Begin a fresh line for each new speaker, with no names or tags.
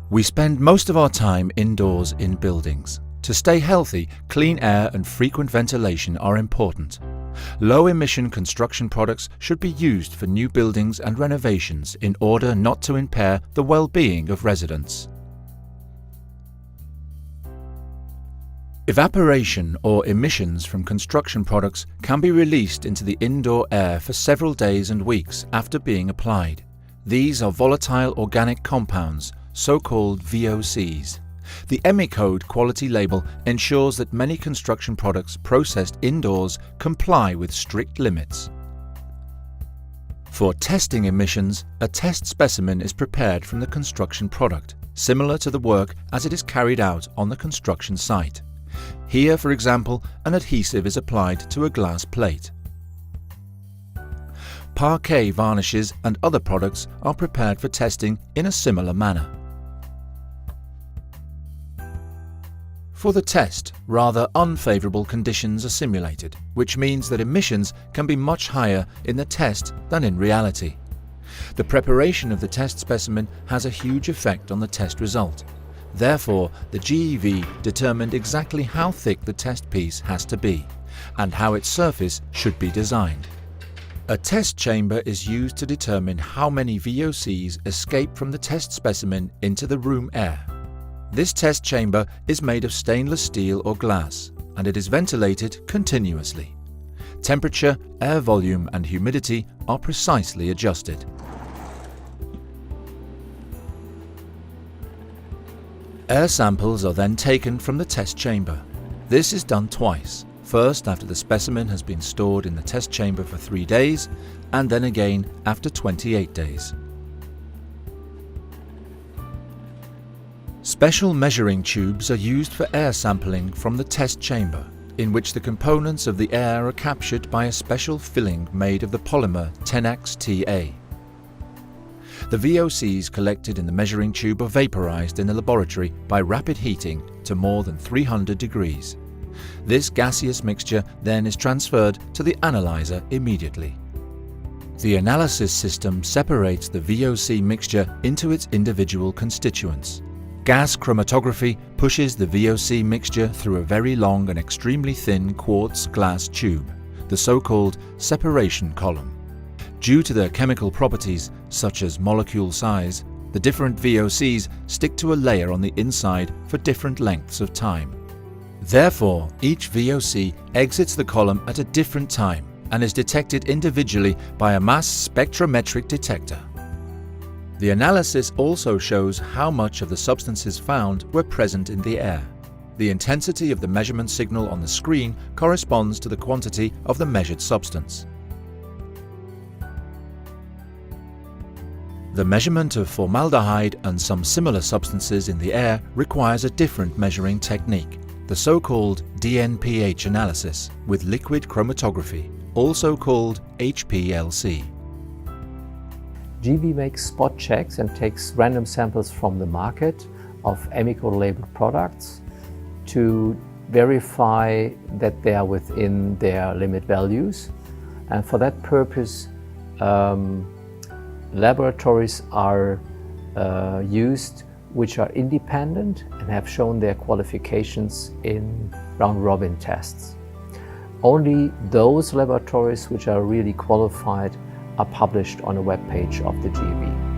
We spend most of our time indoors in buildings. To stay healthy, clean air and frequent ventilation are important. Low-emission construction products should be used for new buildings and renovations in order not to impair the well-being of residents. Evaporation or emissions from construction products can be released into the indoor air for several days and weeks after being applied. These are volatile organic compounds, so-called VOCs. The EMICODE quality label ensures that many construction products processed indoors comply with strict limits. For testing emissions, a test specimen is prepared from the construction product, similar to the work as it is carried out on the construction site. Here, for example, an adhesive is applied to a glass plate. Parquet varnishes and other products are prepared for testing in a similar manner. For the test, rather unfavourable conditions are simulated, which means that emissions can be much higher in the test than in reality. The preparation of the test specimen has a huge effect on the test result. Therefore, the GEV determined exactly how thick the test piece has to be, and how its surface should be designed. A test chamber is used to determine how many VOCs escape from the test specimen into the room air. This test chamber is made of stainless steel or glass, and it is ventilated continuously. Temperature, air volume and humidity are precisely adjusted. Air samples are then taken from the test chamber. This is done twice, first after the specimen has been stored in the test chamber for 3 days, and then again after 28 days. Special measuring tubes are used for air sampling from the test chamber, in which the components of the air are captured by a special filling made of the polymer Tenax-TA. The VOCs collected in the measuring tube are vaporized in the laboratory by rapid heating to more than 300 degrees. This gaseous mixture then is transferred to the analyzer immediately. The analysis system separates the VOC mixture into its individual constituents. Gas chromatography pushes the VOC mixture through a very long and extremely thin quartz glass tube, the so-called separation column. Due to their chemical properties, such as molecule size, the different VOCs stick to a layer on the inside for different lengths of time. Therefore, each VOC exits the column at a different time and is detected individually by a mass spectrometric detector. The analysis also shows how much of the substances found were present in the air. The intensity of the measurement signal on the screen corresponds to the quantity of the measured substance. The measurement of formaldehyde and some similar substances in the air requires a different measuring technique, the so-called DNPH analysis with liquid chromatography, also called HPLC.
GEV makes spot checks and takes random samples from the market of EMICODE labeled products to verify that they are within their limit values. And for that purpose, laboratories are used which are independent and have shown their qualifications in round-robin tests. Only those laboratories which are really qualified are published on a web page of the GEV.